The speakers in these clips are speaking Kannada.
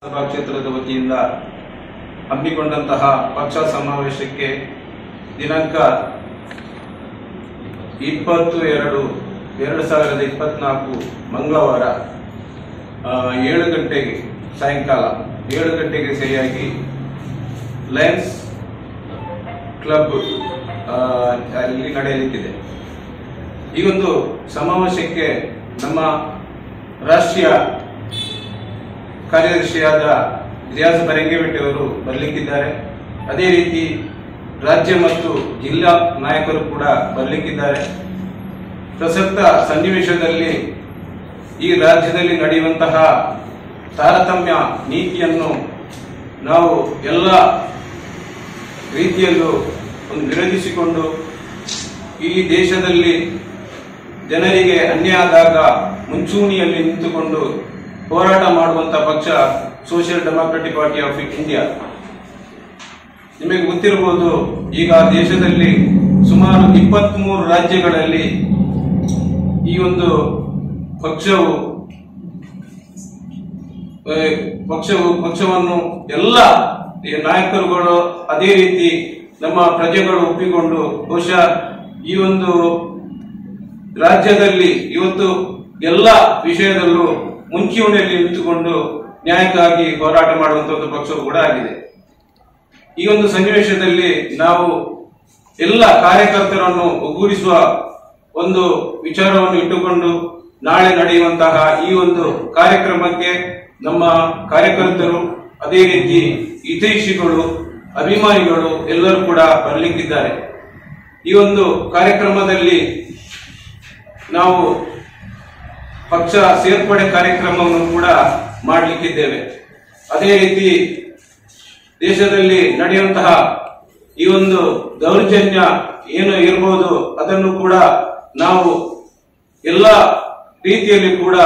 ಸಭಾ ಕ್ಷೇತ್ರದ ವತಿಯಿಂದ ಹಮ್ಮಿಕೊಂಡಂತಹ ಪಕ್ಷ ಸಮಾವೇಶಕ್ಕೆ ದಿನಾಂಕ 20/2/2024 ಮಂಗಳವಾರ 7 ಗಂಟೆಗೆ ಸಾಯಂಕಾಲ 7 ಗಂಟೆಗೆ ಸರಿಯಾಗಿ ಲಯನ್ಸ್ ಕ್ಲಬ್ ಅಲ್ಲಿ ನಡೆಯಲಿಕ್ಕಿದೆ. ಈ ಒಂದು ಸಮಾವೇಶಕ್ಕೆ ನಮ್ಮ ರಾಷ್ಟ್ರೀಯ ಕಾರ್ಯದರ್ಶಿಯಾದ ರಿಯಾಜ್ ಬರಂಗೇಬೆಟ್ಟಿ ಅವರು ಬರಲಿಕ್ಕಿದ್ದಾರೆ. ಅದೇ ರೀತಿ ರಾಜ್ಯ ಮತ್ತು ಜಿಲ್ಲಾ ನಾಯಕರು ಕೂಡ ಬರಲಿಕ್ಕಿದ್ದಾರೆ. ಪ್ರಸಕ್ತ ಸನ್ನಿವೇಶದಲ್ಲಿ ಈ ರಾಜ್ಯದಲ್ಲಿ ನಡೆಯುವಂತಹ ತಾರತಮ್ಯ ನೀತಿಯನ್ನು ನಾವು ಎಲ್ಲ ರೀತಿಯಲ್ಲೂ ವಿರೋಧಿಸಿಕೊಂಡು ಈ ದೇಶದಲ್ಲಿ ಜನರಿಗೆ ಅನ್ಯಾಯ ಆದಾಗ ಮುಂಚೂಣಿಯಲ್ಲಿ ನಿಂತುಕೊಂಡು ಹೋರಾಟ ಮಾಡುವಂತಹ ಪಕ್ಷ social democratic party of India. ನಿಮಗೆ ಗೊತ್ತಿರಬಹುದು, ಈಗ ದೇಶದಲ್ಲಿ ಸುಮಾರು 23 ರಾಜ್ಯಗಳಲ್ಲಿ ಈ ಒಂದು ಪಕ್ಷವನ್ನು ಎಲ್ಲ ನಾಯಕರುಗಳು ಅದೇ ರೀತಿ ನಮ್ಮ ಪ್ರಜೆಗಳು ಒಪ್ಪಿಕೊಂಡು ಬಹುಶಃ ಈ ಒಂದು ರಾಜ್ಯದಲ್ಲಿ ಇವತ್ತು ಎಲ್ಲ ವಿಷಯದಲ್ಲೂ ಮುಂಚೂಣಿಯಲ್ಲಿ ನಿಂತುಕೊಂಡು ನ್ಯಾಯಕ್ಕಾಗಿ ಹೋರಾಟ ಮಾಡುವಂತಹ ಪಕ್ಷವು ಕೂಡ ಆಗಿದೆ. ಈ ಒಂದು ಸನ್ನಿವೇಶದಲ್ಲಿ ನಾವು ಎಲ್ಲ ಕಾರ್ಯಕರ್ತರನ್ನು ಒಗ್ಗೂಡಿಸುವ ಒಂದು ವಿಚಾರವನ್ನು ಇಟ್ಟುಕೊಂಡು ನಾಳೆ ನಡೆಯುವಂತಹ ಈ ಒಂದು ಕಾರ್ಯಕ್ರಮಕ್ಕೆ ನಮ್ಮ ಕಾರ್ಯಕರ್ತರು ಅದೇ ರೀತಿ ಹಿತೈಷಿಗಳು ಅಭಿಮಾನಿಗಳು ಎಲ್ಲರೂ ಕೂಡ ಬರಲಿಕ್ಕಿದ್ದಾರೆ. ಈ ಒಂದು ಕಾರ್ಯಕ್ರಮದಲ್ಲಿ ನಾವು ಪಕ್ಷ ಸೇರ್ಪಡೆ ಕಾರ್ಯಕ್ರಮವನ್ನು ಕೂಡ ಮಾಡಲಿಕ್ಕಿದ್ದೇವೆ. ಅದೇ ರೀತಿ ದೇಶದಲ್ಲಿ ನಡೆಯುವಂತಹ ಈ ಒಂದು ದೌರ್ಜನ್ಯ ಏನು ಇರಬಹುದು ಅದನ್ನು ಕೂಡ ನಾವು ಎಲ್ಲ ರೀತಿಯಲ್ಲಿ ಕೂಡ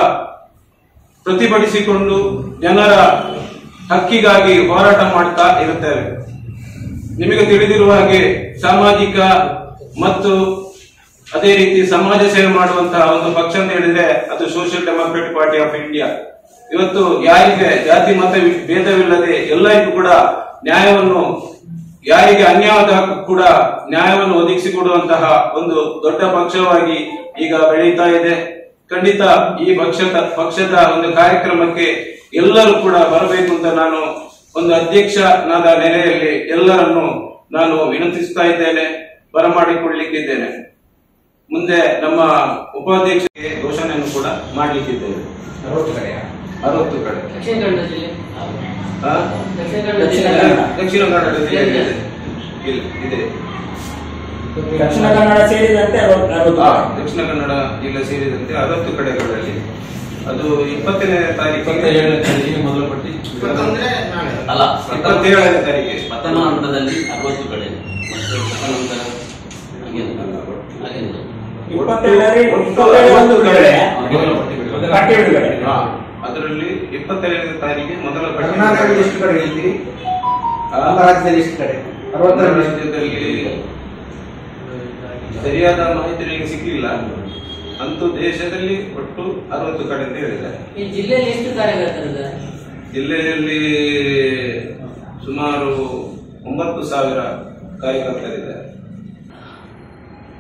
ಪ್ರತಿಭಟಿಸಿಕೊಂಡು ಜನರ ಹಕ್ಕಿಗಾಗಿ ಹೋರಾಟ ಮಾಡ್ತಾ ಇರುತ್ತೇವೆ. ನಿಮಗೆ ತಿಳಿದಿರುವ ಹಾಗೆ ಸಾಮಾಜಿಕ ಮತ್ತು ಅದೇ ರೀತಿ ಸಮಾಜ ಸೇವೆ ಮಾಡುವಂತಹ ಒಂದು ಪಕ್ಷ ಅಂತ ಹೇಳಿದ್ರೆ ಅದು social democratic party of India. ಇವತ್ತು ಯಾರಿಗೆ ಜಾತಿ ಮತ ಭೇದವಿಲ್ಲದೆ ಎಲ್ಲರಿಗೂ ಕೂಡ ನ್ಯಾಯವನ್ನು, ಯಾರಿಗೆ ಅನ್ಯಾಯದ ಕೂಡ ನ್ಯಾಯವನ್ನು ಒದಗಿಸಿಕೊಡುವಂತಹ ಒಂದು ದೊಡ್ಡ ಪಕ್ಷವಾಗಿ ಈಗ ಬೆಳೀತಾ ಇದೆ. ಖಂಡಿತ ಈ ಪಕ್ಷದ ಒಂದು ಕಾರ್ಯಕ್ರಮಕ್ಕೆ ಎಲ್ಲರೂ ಕೂಡ ಬರಬೇಕು ಅಂತ ನಾನು ಒಂದು ಅಧ್ಯಕ್ಷನಾದ ನೆಲೆಯಲ್ಲಿ ಎಲ್ಲರನ್ನು ನಾನು ವಿನಂತಿಸ್ತಾ ಇದ್ದೇನೆ, ಬರಮಾಡಿಕೊಳ್ಳಲಿಕ್ಕಿದ್ದೇನೆ. ಮುಂದೆ ನಮ್ಮ ಉಪಾಧ್ಯಕ್ಷರಿಗೆ ಘೋಷಣೆಯನ್ನು ಕೂಡ ಮಾಡಲಿಕ್ಕಿದ್ದೇವೆ. 60 ಕಡೆ ದಕ್ಷಿಣ ಕನ್ನಡ ಜಿಲ್ಲೆಯಲ್ಲಿ ಇದೆ. ದಕ್ಷಿಣ ಕನ್ನಡ ಸೇರಿದಂತೆ ದಕ್ಷಿಣ ಕನ್ನಡ ಜಿಲ್ಲೆ ಸೇರಿದಂತೆ 60 ಕಡೆಗಳಲ್ಲಿ ಅದು 20ನೇ ತಾರೀಕು ಮೊದಲ ಪಟ್ಟಿ 27ನೇ ತಾರೀಕಿಗೆ ಪ್ರಥಮ ಹಂತದಲ್ಲಿ 60 ಕಡೆ ಅದರಲ್ಲಿ 22ನೇ ತಾರೀಕಿಗೆ ಮೊದಲ ರಾಜ್ಯದಲ್ಲಿ ಸರಿಯಾದ ಮಾಹಿತಿ ಸಿಕ್ಕಿಲ್ಲ. ಅಂತೂ ದೇಶದಲ್ಲಿ ಒಟ್ಟು 60 ಕಡೆ ಅಂತ ಹೇಳಿದ್ದಾರೆ. ಈ ಜಿಲ್ಲೆಯಲ್ಲಿ ಎಷ್ಟು ಕಾರ್ಯಕರ್ತರಿದ್ದಾರೆ? ಜಿಲ್ಲೆಯಲ್ಲಿ ಸುಮಾರು 9,000 ಕಾರ್ಯಕರ್ತರಿದ್ದಾರೆ.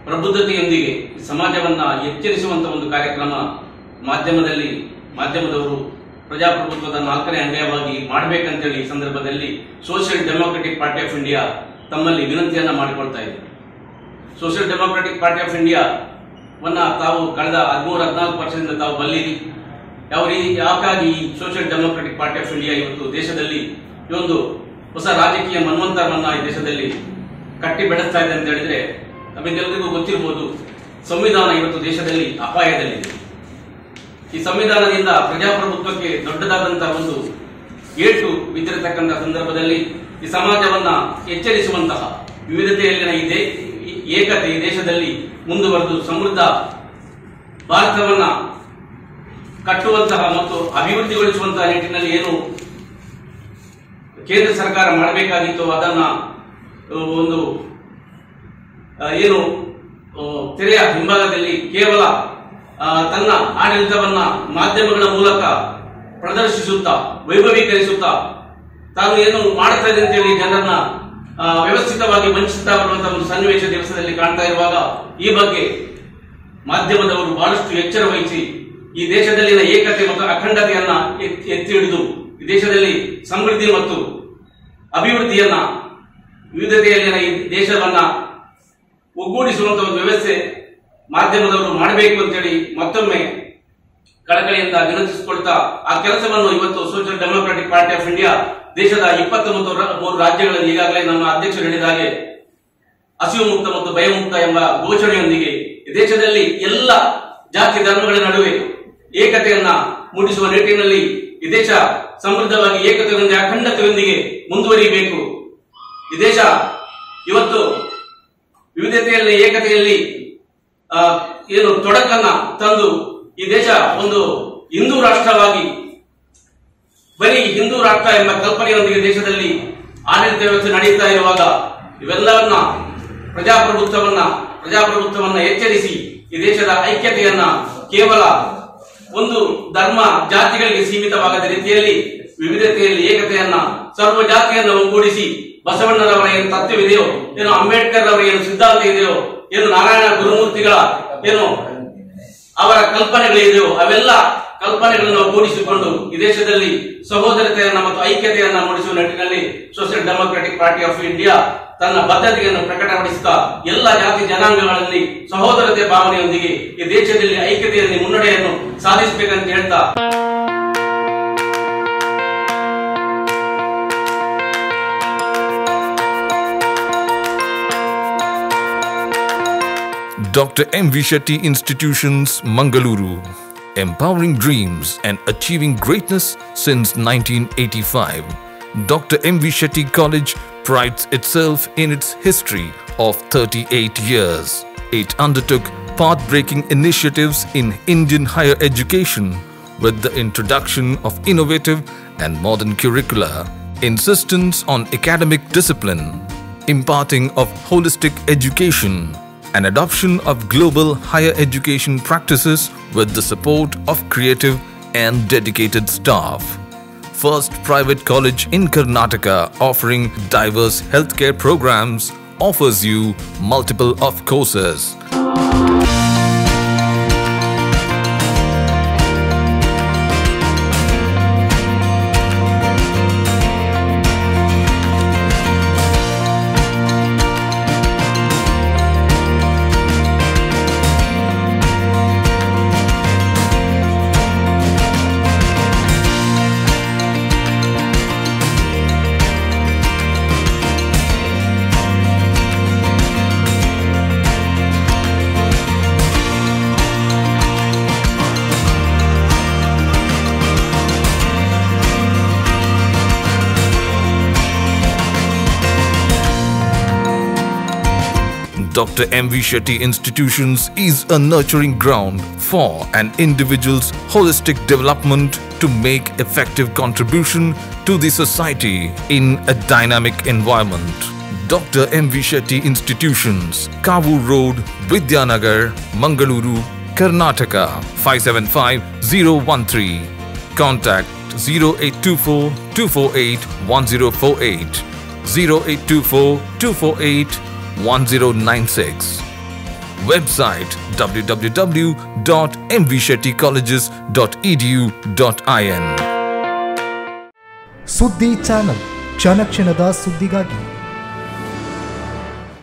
ಪ್ರಬುದ್ಧತೆಯೊಂದಿಗೆ ಸಮಾಜವನ್ನ ಎಚ್ಚರಿಸುವಂತಹ ಒಂದು ಕಾರ್ಯಕ್ರಮ ಮಾಧ್ಯಮದವರು ಪ್ರಜಾಪ್ರಭುತ್ವದ 4ನೇ ಅಂಗವಾಗಿ ಮಾಡಬೇಕಂತೇಳಿ ಈ ಸಂದರ್ಭದಲ್ಲಿ social democratic party of India ತಮ್ಮಲ್ಲಿ ವಿನಂತಿಯನ್ನ ಮಾಡಿಕೊಳ್ತಾ ಇದೆ. Social democratic party of India ವನ್ನ ತಾವು ಕಳೆದ 13-14 ವರ್ಷದಿಂದ ತಾವು ಬಲ್ಲಿರಿ. ಯಾಕಾಗಿ social democratic party of India ಇವತ್ತು ದೇಶದಲ್ಲಿ ಈ ಒಂದು ಹೊಸ ರಾಜಕೀಯ ಮನ್ವಂತರವನ್ನ ಈ ದೇಶದಲ್ಲಿ ಕಟ್ಟಿ ಬೆಳೆಸ್ತಾ ಇದೆ ಅಂತ ಹೇಳಿದ್ರೆ ನಮಗೆಲ್ಲರಿಗೂ ಗೊತ್ತಿರಬಹುದು. ಸಂವಿಧಾನ ಇವತ್ತು ದೇಶದಲ್ಲಿ ಅಪಾಯದಲ್ಲಿದೆ. ಈ ಸಂವಿಧಾನದಿಂದ ಪ್ರಜಾಪ್ರಭುತ್ವಕ್ಕೆ ದೊಡ್ಡದಾದಂತಹ ಒಂದು ಏಟು ಬಿದ್ದಿರತಕ್ಕಂತಹ ಸಂದರ್ಭದಲ್ಲಿ ಈ ಸಮಾಜವನ್ನ ಎಚ್ಚರಿಸುವಂತಹ ವಿವಿಧತೆಯಲ್ಲಿನ ಏಕತೆ ಈ ದೇಶದಲ್ಲಿ ಮುಂದುವರೆದು ಸಮೃದ್ಧ ಭಾರತವನ್ನ ಕಟ್ಟುವಂತಹ ಮತ್ತು ಅಭಿವೃದ್ಧಿಗೊಳಿಸುವಂತಹ ನಿಟ್ಟಿನಲ್ಲಿ ಏನು ಕೇಂದ್ರ ಸರ್ಕಾರ ಮಾಡಬೇಕಾಗಿತ್ತು ಅದನ್ನ ಒಂದು ಏನು ತೆರೆಯ ಹಿಂಭಾಗದಲ್ಲಿ ಕೇವಲ ತನ್ನ ಆಡಳಿತವನ್ನ ಮಾಧ್ಯಮಗಳ ಮೂಲಕ ಪ್ರದರ್ಶಿಸುತ್ತಾ ವೈಭವೀಕರಿಸುತ್ತಾ ತಾನು ಏನು ಮಾಡ್ತಾ ಇದೆ ಅಂತೇಳಿ ಜನರನ್ನ ವ್ಯವಸ್ಥಿತವಾಗಿ ವಂಚಿಸ್ತಾ ಬರುವಂತಹ ಒಂದು ಸನ್ನಿವೇಶ ದಿವಸದಲ್ಲಿ ಕಾಣ್ತಾ ಇರುವಾಗ ಈ ಬಗ್ಗೆ ಮಾಧ್ಯಮದವರು ಬಹಳಷ್ಟು ಎಚ್ಚರ ವಹಿಸಿ ಈ ದೇಶದಲ್ಲಿನ ಏಕತೆ ಮತ್ತು ಅಖಂಡತೆಯನ್ನ ಎತ್ತಿ ಹಿಡಿದು ಈ ದೇಶದಲ್ಲಿ ಸಮೃದ್ಧಿ ಮತ್ತು ಅಭಿವೃದ್ಧಿಯನ್ನ ವಿವಿಧತೆಯಲ್ಲಿನ ಈ ದೇಶವನ್ನ ಒಗ್ಗೂಡಿಸುವಂತಹ ಒಂದು ವ್ಯವಸ್ಥೆ ಮಾಧ್ಯಮದವರು ಮಾಡಬೇಕು ಅಂತೇಳಿ ಮತ್ತೊಮ್ಮೆ ಕಳಕಳಿಯಿಂದ ವಿನಂತಿಸಿಕೊಳ್ತಾ ಆ ಕೆಲಸವನ್ನು ಇವತ್ತು social democratic party of India ದೇಶದ 23 ರಾಜ್ಯಗಳಲ್ಲಿ ಈಗಾಗಲೇ ನಮ್ಮ ಅಧ್ಯಕ್ಷರು ಹೇಳಿದ ಹಾಗೆ ಹಸಿವು ಮುಕ್ತ ಮತ್ತು ಭಯಮುಕ್ತ ಎಂಬ ಘೋಷಣೆಯೊಂದಿಗೆ ದೇಶದಲ್ಲಿ ಎಲ್ಲ ಜಾತಿ ಧರ್ಮಗಳ ನಡುವೆ ಏಕತೆಯನ್ನ ಮೂಡಿಸುವ ನಿಟ್ಟಿನಲ್ಲಿ ಈ ದೇಶ ಸಮೃದ್ಧವಾಗಿ ಏಕತೆಯೊಂದಿಗೆ ಅಖಂಡತೆಯೊಂದಿಗೆ ಮುಂದುವರಿಯಬೇಕು. ಈ ದೇಶ ಇವತ್ತು ವಿವಿಧತೆಯಲ್ಲಿ ಏಕತೆಯಲ್ಲಿ ಏನು ತೊಡಕನ್ನ ತಂದು ಈ ದೇಶ ಒಂದು ಹಿಂದೂ ರಾಷ್ಟ್ರವಾಗಿ ಬರೀ ಹಿಂದೂ ರಾಷ್ಟ್ರ ಎಂಬ ಕಲ್ಪನೆಯೊಂದಿಗೆ ದೇಶದಲ್ಲಿ ಆಡಳಿತ ವ್ಯವಸ್ಥೆ ನಡೆಯುತ್ತಾ ಇರುವಾಗ ಇವೆಲ್ಲವನ್ನ ಪ್ರಜಾಪ್ರಭುತ್ವವನ್ನ ಎಚ್ಚರಿಸಿ ಈ ದೇಶದ ಐಕ್ಯತೆಯನ್ನ ಕೇವಲ ಒಂದು ಧರ್ಮ ಜಾತಿಗಳಿಗೆ ಸೀಮಿತವಾಗದ ರೀತಿಯಲ್ಲಿ ವಿವಿಧತೆಯಲ್ಲಿ ಏಕತೆಯನ್ನ ಸರ್ವ ಜಾತಿಯನ್ನು ಒಗ್ಗೂಡಿಸಿ ಬಸವಣ್ಣನವರ ಏನು ತತ್ವವಿದೆಯೋ, ಏನು ಅಂಬೇಡ್ಕರ್ ಅವರ ಏನು ಸಿದ್ಧಾಂತ ಇದೆಯೋ, ಏನು ನಾರಾಯಣ ಗುರುಮೂರ್ತಿಗಳ ಏನು ಅವರ ಕಲ್ಪನೆಗಳಿದೆಯೋ ಅವೆಲ್ಲ ಕಲ್ಪನೆಗಳನ್ನು ಒಗ್ಗೂಡಿಸಿಕೊಂಡು ಈ ದೇಶದಲ್ಲಿ ಸಹೋದರತೆಯನ್ನ ಮತ್ತು ಐಕ್ಯತೆಯನ್ನ ಮೂಡಿಸುವ ನಿಟ್ಟಿನಲ್ಲಿ social democratic party of India ತನ್ನ ಬದ್ಧತೆಯನ್ನು ಪ್ರಕಟಪಡಿಸುತ್ತಾ ಎಲ್ಲ ಜಾತಿ ಜನಾಂಗಗಳಲ್ಲಿ ಸಹೋದರತೆ ಭಾವನೆಯೊಂದಿಗೆ ಈ ದೇಶದಲ್ಲಿ ಐಕ್ಯತೆಯಲ್ಲಿ ಮುನ್ನಡೆಯನ್ನು ಸಾಧಿಸಬೇಕಂತ ಹೇಳ್ತಾ Dr. M. V. Shetty Institutions, Mangaluru. Empowering dreams and achieving greatness since 1985. Dr. M. V. Shetty College prides itself in its history of 38 years. It undertook path-breaking initiatives in Indian higher education with the introduction of innovative and modern curricula, insistence on academic discipline, imparting of holistic education, and adoption of global higher education practices with the support of creative and dedicated staff. First private college in Karnataka offering diverse healthcare programs offers you multiple of courses. Dr. M. V. Shetty Institutions is a nurturing ground for an individual's holistic development to make effective contribution to the society in a dynamic environment. Dr. M. V. Shetty Institutions, Kavu Road, Vidyanagar, Mangaluru, Karnataka 575013. Contact 0824 248 1048, 0824 248 1096. Website www.mvshettycolleges.edu.in. ಸುದ್ದಿ ಚಾನಲ್, ಕ್ಷಣ ಕ್ಷಣದ ಸುದ್ದಿಗಾಗಿ